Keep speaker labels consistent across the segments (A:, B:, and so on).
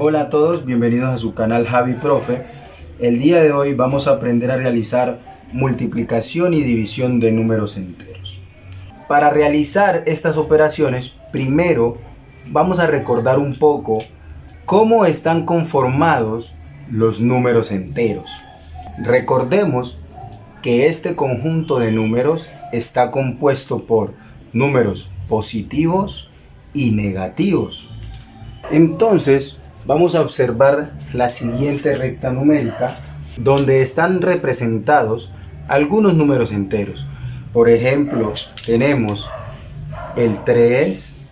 A: Hola a todos, bienvenidos a su canal Javi Profe. El día de hoy vamos a aprender a realizar multiplicación y división de números enteros. Para realizar estas operaciones, primero vamos a recordar un poco cómo están conformados los números enteros. Recordemos que este conjunto de números está compuesto por números positivos y negativos. Entonces, vamos a observar la siguiente recta numérica donde están representados algunos números enteros. Por ejemplo, tenemos el 3,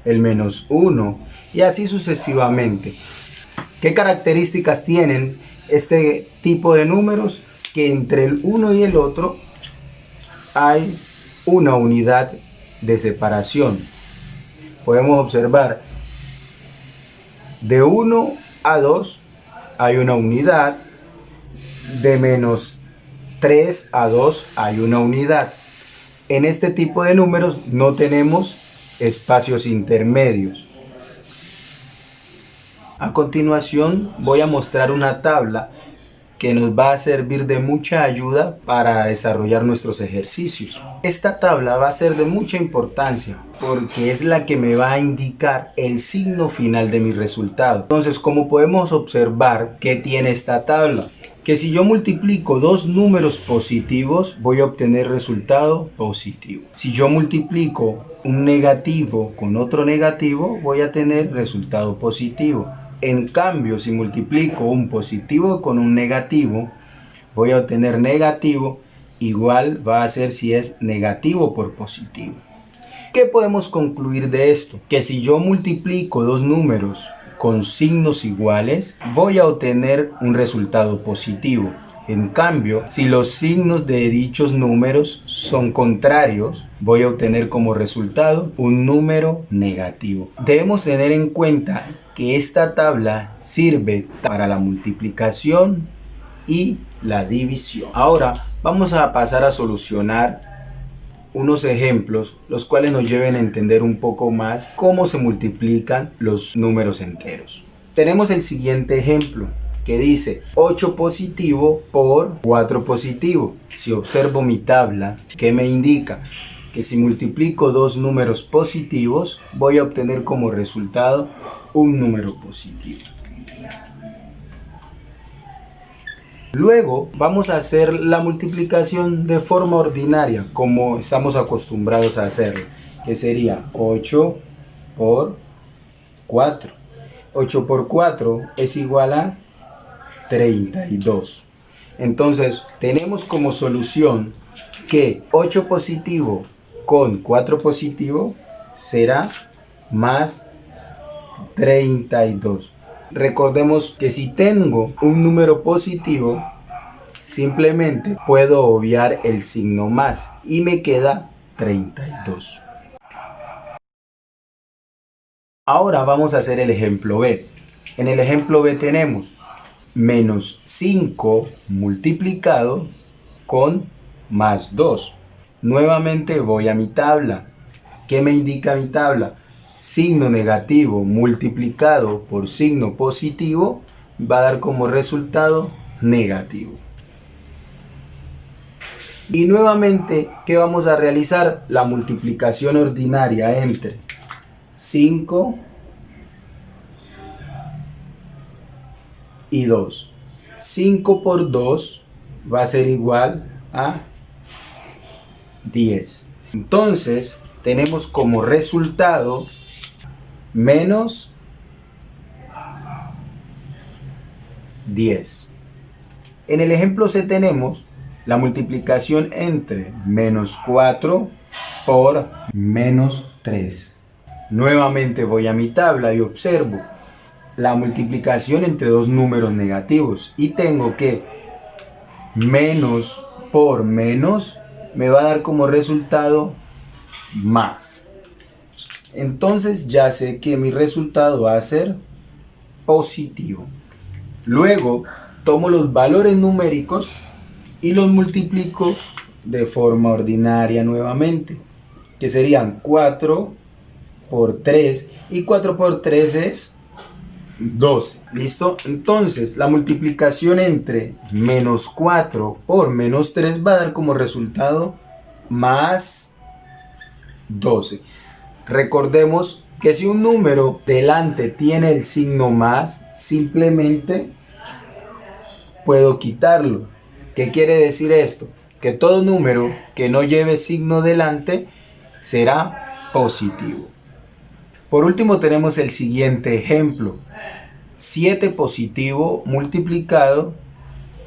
A: el -1 y así sucesivamente. ¿Qué características tienen este tipo de números? Que entre el uno y el otro hay una unidad de separación. Podemos observar de 1 a 2 hay una unidad, de -3 a 2 hay una unidad. En este tipo de números no tenemos espacios intermedios. A continuación voy a mostrar una tabla que nos va a servir de mucha ayuda para desarrollar nuestros ejercicios. Esta tabla va a ser de mucha importancia porque es la que me va a indicar el signo final de mi resultado. Entonces, como podemos observar, ¿qué tiene esta tabla? Que si yo multiplico dos números positivos, voy a obtener resultado positivo. Si yo multiplico un negativo con otro negativo, voy a tener resultado positivo. En cambio, si multiplico un positivo con un negativo, voy a obtener negativo, igual va a ser si es negativo por positivo. ¿Qué podemos concluir de esto? Que si yo multiplico dos números con signos iguales, voy a obtener un resultado positivo. En cambio, si los signos de dichos números son contrarios, voy a obtener como resultado un número negativo. Debemos tener en cuenta que esta tabla sirve para la multiplicación y la división. Ahora vamos a pasar a solucionar unos ejemplos, los cuales nos lleven a entender un poco más cómo se multiplican los números enteros. Tenemos el siguiente ejemplo que dice 8 positivo por 4 positivo. Si observo mi tabla, ¿qué me indica? Que si multiplico dos números positivos, voy a obtener como resultado un número positivo. Luego vamos a hacer la multiplicación de forma ordinaria, como estamos acostumbrados a hacerlo, que sería 8 por 4. 8 por 4 es igual a 32. Entonces tenemos como solución que 8 positivo con 4 positivo será más 32. Recordemos que si tengo un número positivo, simplemente puedo obviar el signo más y me queda 32. Ahora vamos a hacer el ejemplo B. En el ejemplo B tenemos -5 multiplicado con +2. Nuevamente voy a mi tabla. ¿Qué me indica mi tabla? Signo negativo multiplicado por signo positivo va a dar como resultado negativo. Y nuevamente, ¿qué vamos a realizar? La multiplicación ordinaria entre 5 y 2. 5 por 2 va a ser igual a 10. Entonces, tenemos como resultado menos 10. En el ejemplo C tenemos la multiplicación entre -4 por -3. Nuevamente voy a mi tabla y observo la multiplicación entre dos números negativos y tengo que menos por menos me va a dar como resultado más. Entonces ya sé que mi resultado va a ser positivo. Luego tomo los valores numéricos y los multiplico de forma ordinaria nuevamente, que serían 4 por 3 y 4 por 3 es 12. ¿Listo? Entonces, la multiplicación entre menos 4 por menos 3 va a dar como resultado más 12. Recordemos que si un número delante tiene el signo más, simplemente puedo quitarlo. ¿Qué quiere decir esto? Que todo número que no lleve signo delante será positivo. Por último tenemos el siguiente ejemplo. 7 positivo multiplicado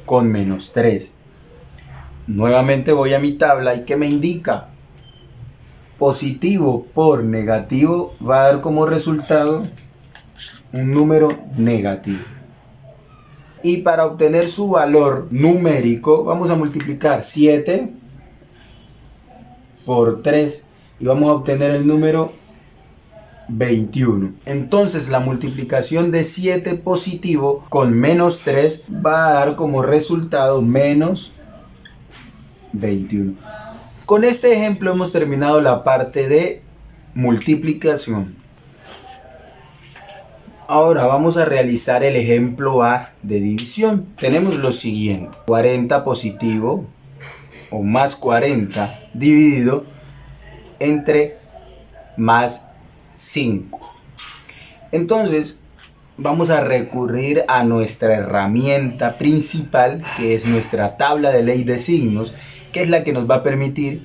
A: con menos 3. Nuevamente voy a mi tabla y ¿qué me indica? Positivo por negativo va a dar como resultado un número negativo. Y para obtener su valor numérico vamos a multiplicar 7 por 3 y vamos a obtener el número 21. Entonces la multiplicación de 7 positivo con menos 3 va a dar como resultado menos 21. Con este ejemplo hemos terminado la parte de multiplicación. Ahora vamos a realizar el ejemplo A de división. Tenemos lo siguiente: 40 positivo o más 40 dividido entre más 5. Entonces vamos a recurrir a nuestra herramienta principal, que es nuestra tabla de ley de signos, que es la que nos va a permitir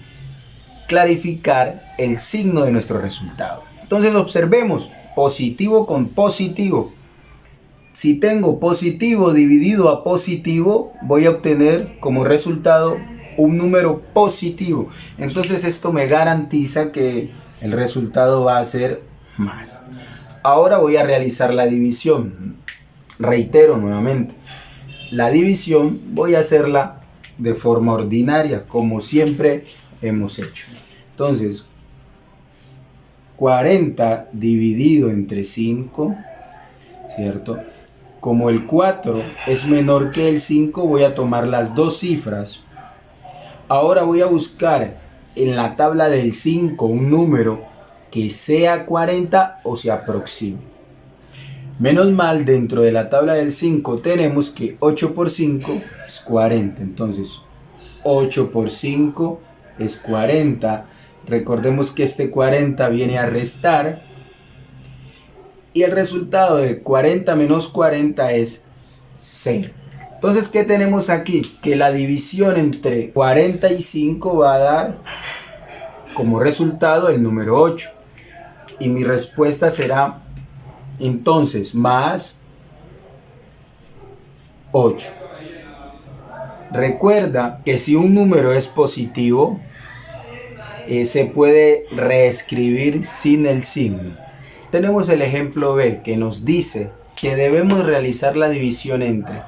A: clarificar el signo de nuestro resultado. Entonces observemos, positivo con positivo. Si tengo positivo dividido a positivo, voy a obtener como resultado un número positivo. Entonces esto me garantiza que el resultado va a ser más. Ahora voy a realizar la división. Reitero nuevamente, la división voy a hacerla de forma ordinaria, como siempre hemos hecho. Entonces, 40 dividido entre 5, ¿cierto? Como el 4 es menor que el 5, voy a tomar las dos cifras. Ahora voy a buscar en la tabla del 5 un número que sea 40 o se aproxime. Menos mal, dentro de la tabla del 5 tenemos que 8 por 5 es 40. Entonces 8 por 5 es 40. Recordemos que este 40 viene a restar. Y el resultado de 40 menos 40 es 0. Entonces, ¿qué tenemos aquí? Que la división entre 40 y 5 va a dar como resultado el número 8. Y mi respuesta será entonces más 8. Recuerda que si un número es positivo, se puede reescribir sin el signo. Tenemos el ejemplo B, que nos dice que debemos realizar la división entre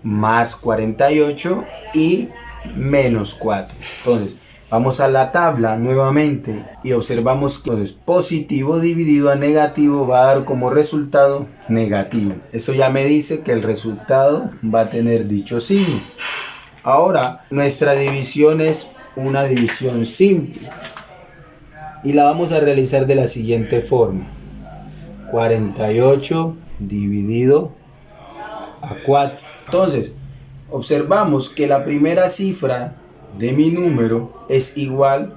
A: más 48 y menos 4. Entonces, vamos a la tabla nuevamente y observamos que entonces positivo dividido a negativo va a dar como resultado negativo. Esto ya me dice que el resultado va a tener dicho signo. Ahora, nuestra división es una división simple y la vamos a realizar de la siguiente forma: 48 dividido a 4. Entonces, observamos que la primera cifra de mi número es igual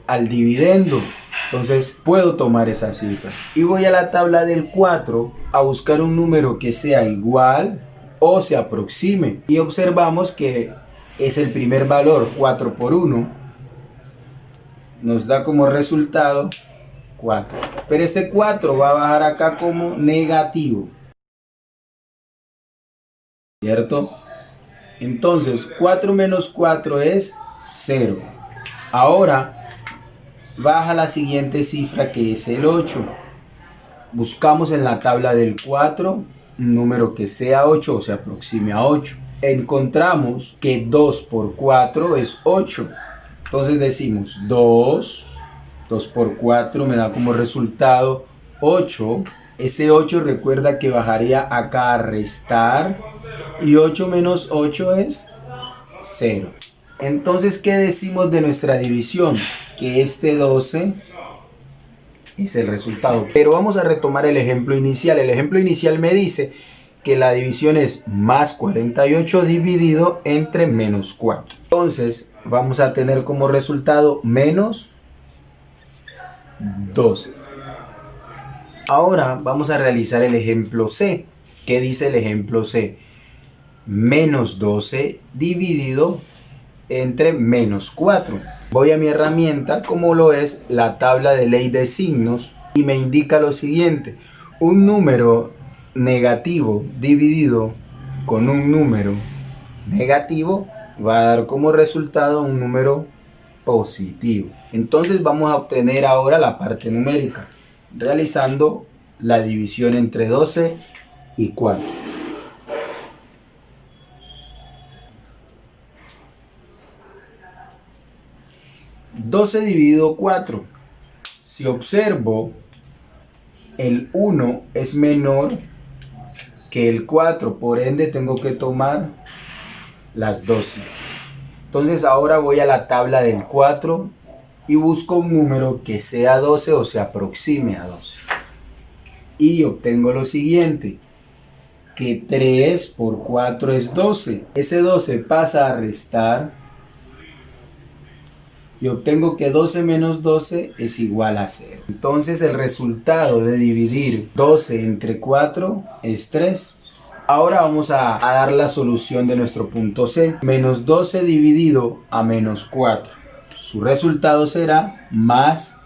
A: al dividendo. Entonces, puedo tomar esa cifra. Y voy a la tabla del 4 a buscar un número que sea igual o se aproxime. Y observamos que es el primer valor, 4 por 1. Nos da como resultado 4. Pero este 4 va a bajar acá como negativo, ¿cierto? Entonces 4 menos 4 es 0. Ahora baja la siguiente cifra, que es el 8. Buscamos en la tabla del 4 un número que sea 8 o se aproxime a 8. Encontramos que 2 por 4 es 8. Entonces decimos 2 por 4 me da como resultado 8. Ese 8 recuerda que bajaría acá a restar. Y 8 menos 8 es 0. Entonces, ¿qué decimos de nuestra división? Que este 12 es el resultado. Pero vamos a retomar el ejemplo inicial. El ejemplo inicial me dice que la división es más 48 dividido entre menos 4. Entonces vamos a tener como resultado menos 12. Ahora vamos a realizar el ejemplo C. ¿Qué dice el ejemplo C? Menos 12 dividido entre menos 4. Voy a mi herramienta, como lo es la tabla de ley de signos, y me indica lo siguiente: un número negativo dividido con un número negativo va a dar como resultado un número positivo. Entonces vamos a obtener ahora la parte numérica, realizando la división entre 12 y 4. 12 dividido 4. Si observo, el 1 es menor que el 4, por ende tengo que tomar las 12. Entonces ahora voy a la tabla del 4 y busco un número que sea 12 o se aproxime a 12. Y obtengo lo siguiente, que 3 por 4 es 12. Ese 12 pasa a restar y obtengo que 12 menos 12 es igual a 0. Entonces el resultado de dividir 12 entre 4 es 3. Ahora vamos a dar la solución de nuestro punto C. Menos 12 dividido a menos 4. Su resultado será más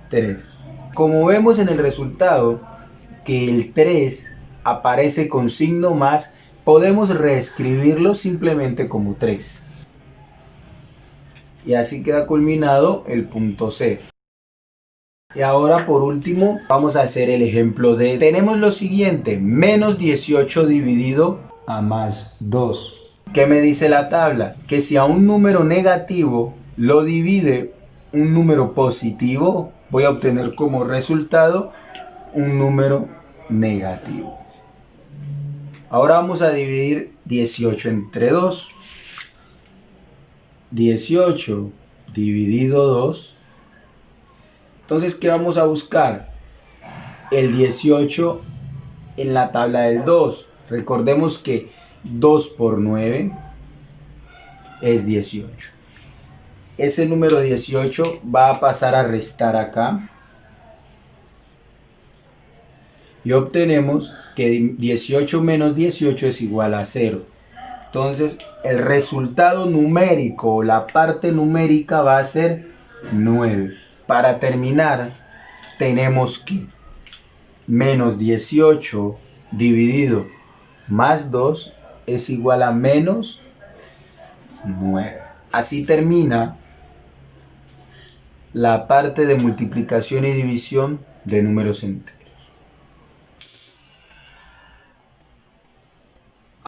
A: 3. Como vemos en el resultado que el 3 aparece con signo más, podemos reescribirlo simplemente como 3. Y así queda culminado el punto C. Y ahora por último vamos a hacer el ejemplo D. Tenemos lo siguiente: menos 18 dividido a más 2. ¿Qué me dice la tabla? Que si a un número negativo lo divide un número positivo, voy a obtener como resultado un número negativo. Ahora vamos a dividir 18 entre 2. 18 dividido 2. Entonces, ¿qué vamos a buscar? El 18 en la tabla del 2. Recordemos que 2 por 9 es 18. Ese número 18 va a pasar a restar acá. Y obtenemos que 18 menos 18 es igual a 0. Entonces, el resultado numérico, la parte numérica va a ser 9. Para terminar, tenemos que menos 18 dividido más 2 es igual a menos 9. Así termina la parte de multiplicación y división de números enteros.